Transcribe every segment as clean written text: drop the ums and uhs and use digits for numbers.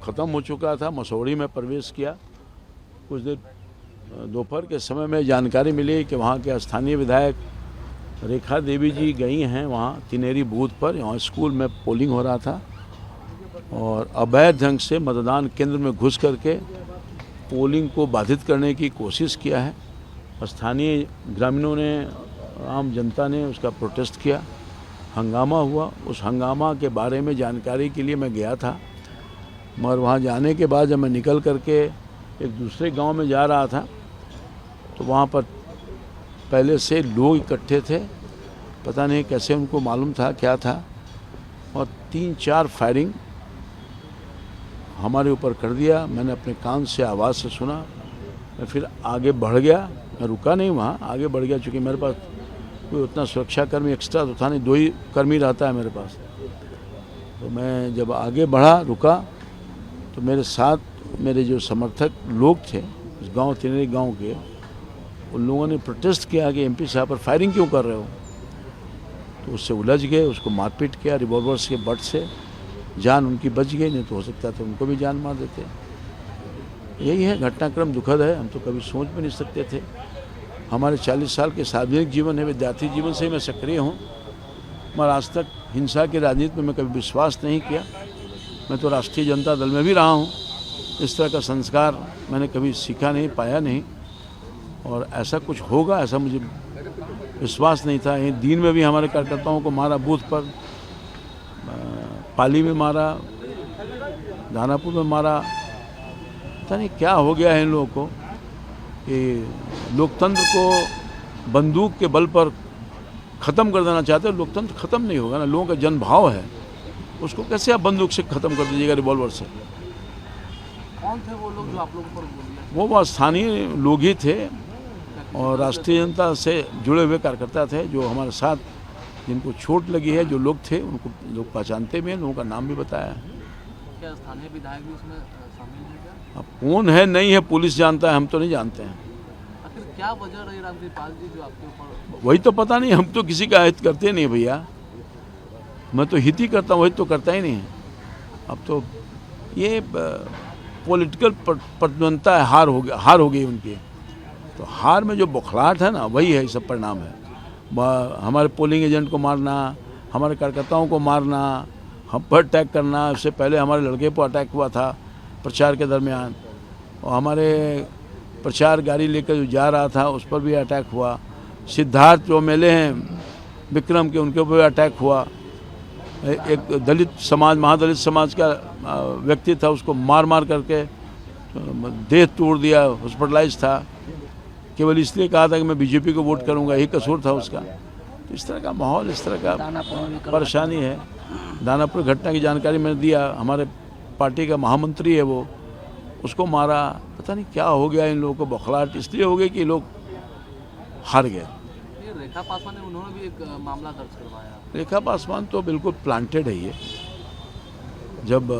ख़त्म हो चुका था। मसौड़ी में प्रवेश किया। कुछ देर दोपहर के समय में जानकारी मिली कि वहाँ के स्थानीय विधायक रेखा देवी जी गई हैं वहाँ तिनेरी बूथ पर। यहाँ स्कूल में पोलिंग हो रहा था और अवैध ढंग से मतदान केंद्र में घुस करके पोलिंग को बाधित करने की कोशिश किया है। स्थानीय ग्रामीणों ने, आम जनता ने उसका प्रोटेस्ट किया, हंगामा हुआ। उस हंगामा के बारे में जानकारी के लिए मैं गया था, मगर वहाँ जाने के बाद जब मैं निकल करके एक दूसरे गांव में जा रहा था तो वहाँ पर पहले से लोग इकट्ठे थे। पता नहीं कैसे उनको मालूम था क्या था, और 3-4 फायरिंग हमारे ऊपर कर दिया। मैंने अपने कान से आवाज़ से सुना। मैं फिर आगे बढ़ गया, मैं रुका नहीं वहाँ, आगे बढ़ गया। चूँकि मेरे पास कोई उतना सुरक्षाकर्मी एक्स्ट्रा तो था नहीं, 2 ही कर्मी रहता है मेरे पास। तो मैं जब आगे बढ़ा, रुका, तो मेरे साथ मेरे जो समर्थक लोग थे उस गांव तिनेरी गांव के, उन लोगों ने प्रोटेस्ट किया कि एमपी साहब पर फायरिंग क्यों कर रहे हो। तो उससे उलझ गए, उसको मारपीट किया रिवॉल्वर्स के बट से। जान उनकी बच गई, नहीं तो हो सकता था उनको भी जान मार देते। यही है, घटनाक्रम दुखद है। हम तो कभी सोच भी नहीं सकते थे। हमारे 40 साल के सार्वजनिक जीवन है, विद्यार्थी जीवन से ही मैं सक्रिय हूँ, मगर आज तक हिंसा की राजनीति में मैं कभी विश्वास नहीं किया। मैं तो राष्ट्रीय जनता दल में भी रहा हूँ, इस तरह का संस्कार मैंने कभी सीखा नहीं, पाया नहीं, और ऐसा कुछ होगा ऐसा मुझे विश्वास नहीं था। ये दिन में भी हमारे कार्यकर्ताओं को मारा, बूथ पर, पाली में मारा, दानापुर में मारा। पता नहीं क्या हो गया है इन लोगों को कि लोकतंत्र को बंदूक के बल पर ख़त्म कर देना चाहते हैं। लोकतंत्र ख़त्म नहीं होगा ना, लोगों का जनभाव है, उसको कैसे आप बंदूक से ख़त्म कर दीजिएगा, रिवॉल्वर से। कौन थे वो लोग जो आप लोगों पर बोले? वो स्थानीय लोग ही थे और राष्ट्रीय जनता से जुड़े हुए कार्यकर्ता थे, जो हमारे साथ, जिनको चोट लगी है, जो लोग थे उनको लोग पहचानते भी हैं, लोगों का नाम भी बताया है। क्या स्थानीय विधायक भी उसमें शामिल है क्या? अब कौन है नहीं है पुलिस जानता है, हम तो नहीं जानते हैं। आखिर क्या वजह रही रामकृपाल जी जो आपके ऊपर? वही तो पता नहीं, हम तो किसी का हित करते नहीं भैया। मैं तो हित ही करता हूँ, वही तो करता ही नहीं है। अब तो ये पॉलिटिकल प्रतिद्वंदता है, हार हो गई उनकी। तो हार में जो बौखलाहट है ना, वही है, सब परिणाम है। हमारे पोलिंग एजेंट को मारना, हमारे कार्यकर्ताओं को मारना, हम पर अटैक करना। इससे पहले हमारे लड़के पर अटैक हुआ था प्रचार के दरमियान, और हमारे प्रचार गाड़ी लेकर जो जा रहा था उस पर भी अटैक हुआ। सिद्धार्थ जो एमएलए हैं विक्रम के, उनके ऊपर अटैक हुआ। एक दलित समाज, महादलित समाज का व्यक्ति था, उसको मार करके देह तोड़ दिया, हॉस्पिटलाइज था। केवल इसलिए कहा था कि मैं बीजेपी को वोट करूंगा, यही कसूर था उसका। तो इस तरह का माहौल, इस तरह का परेशानी है। दानापुर घटना की जानकारी मैंने दिया, हमारे पार्टी का महामंत्री है वो, उसको मारा। पता नहीं क्या हो गया इन लोगों को, बौखलाहट इसलिए हो गई कि लोग हार गए। रेखा पासवान ने, उन्होंने भी एक मामला दर्ज करवाया। रेखा पासवान तो बिल्कुल प्लांटेड है ये। जब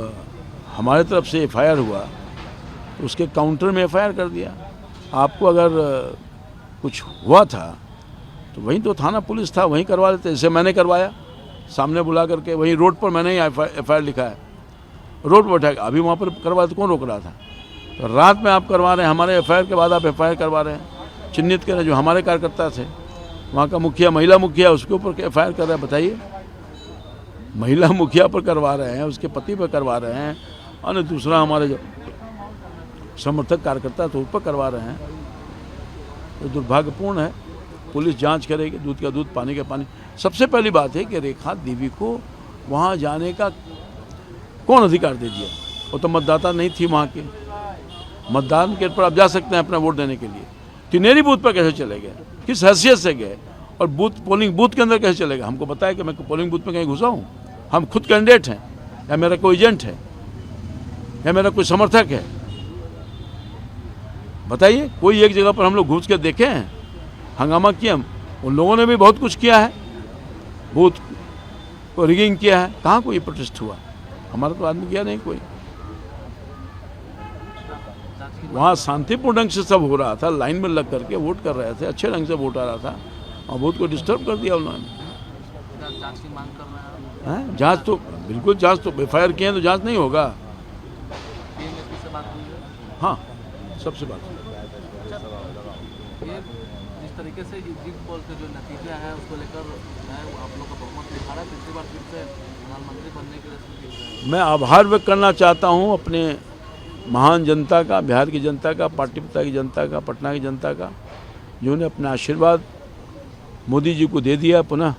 हमारे तरफ से एफआईआर हुआ तो उसके काउंटर में एफआईआर कर दिया। आपको अगर कुछ हुआ था तो वहीं तो थाना पुलिस था, वहीं करवा लेते, जैसे मैंने करवाया, सामने बुला करके। वहीं रोड पर मैंने ही एफआईआर लिखा है, रोड पर उठा, अभी वहाँ पर करवा तो कौन रोक रहा था। तो रात में आप करवा रहे हैं, हमारे एफआईआर के बाद आप एफआईआर करवा रहे हैं। चिन्हित कर रहे हैं जो हमारे कार्यकर्ता थे, वहाँ का मुखिया, महिला मुखिया, उसके ऊपर एफआईआर कर रहे हैं। बताइए, महिला मुखिया पर करवा रहे हैं, उसके पति पर करवा रहे हैं, और दूसरा हमारे जो समर्थक कार्यकर्ता थे उस पर करवा रहे हैं। तो दुर्भाग्यपूर्ण है। पुलिस जांच करेगी, दूध का दूध, पानी का पानी। सबसे पहली बात है कि रेखा देवी को वहाँ जाने का कौन अधिकार दे दिया? वो तो मतदाता नहीं थी वहाँ के। मतदान के पर आप जा सकते हैं अपना वोट देने के लिए। तिनेरी बूथ पर कैसे चले गए, किस हैसियत से गए, और पोलिंग बूथ के अंदर कैसे चलेगा? हमको बताया कि मैं पोलिंग बूथ में कहीं घुसा हूँ? हम खुद कैंडिडेट हैं, या मेरा कोई एजेंट है, या मेरा कोई समर्थक है? बताइए, कोई एक जगह पर हम लोग घुस के देखे हैं, हंगामा किया? उन लोगों ने भी बहुत कुछ किया है, बूथ को रिगिंग किया है, कहाँ कोई प्रोटेस्ट हुआ? हमारा तो आदमी किया नहीं कोई। वहाँ शांतिपूर्ण ढंग से सब हो रहा था, लाइन में लग करके वोट कर रहे थे, अच्छे ढंग से वोट आ रहा था, और बूथ को डिस्टर्ब कर दिया उन्होंने। जांच की मांग कर रहे हैं? जांच तो बिल्कुल, जांच तो एफआईआर किए हैं तो जांच नहीं होगा। से बात हुई है? हाँ, सबसे बात हुई। ये जिस तरीके से एग्जिट पोल के जो नतीजे हैं उसको लेकर आप लोग का बहुमत दिखा रहा है, पिछली बार फिर से प्रधानमंत्री बनने के लिए मैं आभार व्यक्त करना चाहता हूँ अपने महान जनता का, बिहार की जनता का, पाटलिपुत्र की जनता का, पटना की जनता का, जिन्होंने अपना आशीर्वाद मोदी जी को दे दिया पुनः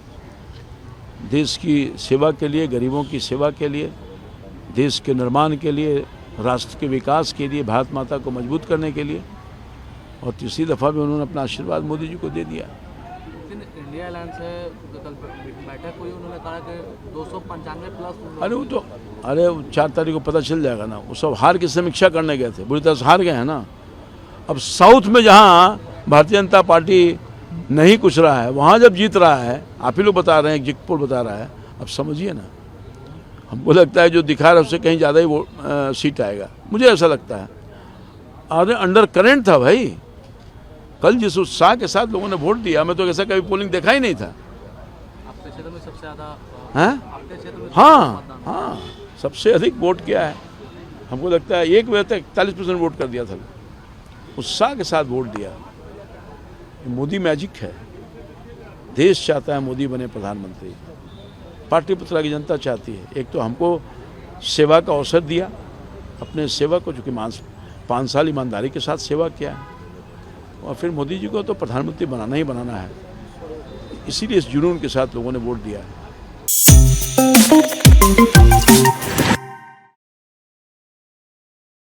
देश की सेवा के लिए, गरीबों की सेवा के लिए, देश के निर्माण के लिए, राष्ट्र के विकास के लिए, भारत माता को मजबूत करने के लिए, और तीसरी दफ़ा भी उन्होंने अपना आशीर्वाद मोदी जी को दे दिया। इंडिया अलायंस है, कल बैठक हुई, उन्होंने कहा कि 295 प्लस। अरे वो तो 4 तारीख को पता चल जाएगा ना। वो सब हार की समीक्षा करने गए थे, बुरी तरह से हार गए हैं ना। अब साउथ में जहाँ भारतीय जनता पार्टी नहीं कुछ रहा है, वहाँ जब जीत रहा है, आप ही लोग बता रहे हैं, एग्जिट पोल बता रहा है, अब समझिए ना। हमको लगता है जो दिखा रहा है उससे कहीं ज़्यादा ही सीट आएगा, मुझे ऐसा लगता है। अरे अंडर करेंट था भाई, कल जिस उत्साह के साथ लोगों ने वोट दिया, मैं तो ऐसा कभी पोलिंग देखा ही नहीं था। आपके क्षेत्र में सबसे ज़्यादा आपके क्षेत्र में हाँ, सबसे अधिक वोट किया है। हमको लगता है 1 बजे तक 41% वोट कर दिया था, उत्साह के साथ वोट दिया। मोदी मैजिक है, देश चाहता है मोदी बने प्रधानमंत्री, पाटलिपुत्र की जनता चाहती है। एक तो हमको सेवा का अवसर दिया, अपने सेवा को चूँकि 5 साल ईमानदारी के साथ सेवा किया है, और फिर मोदी जी को तो प्रधानमंत्री बनाना ही बनाना है, इसीलिए इस जुनून के साथ लोगों ने वोट दिया है।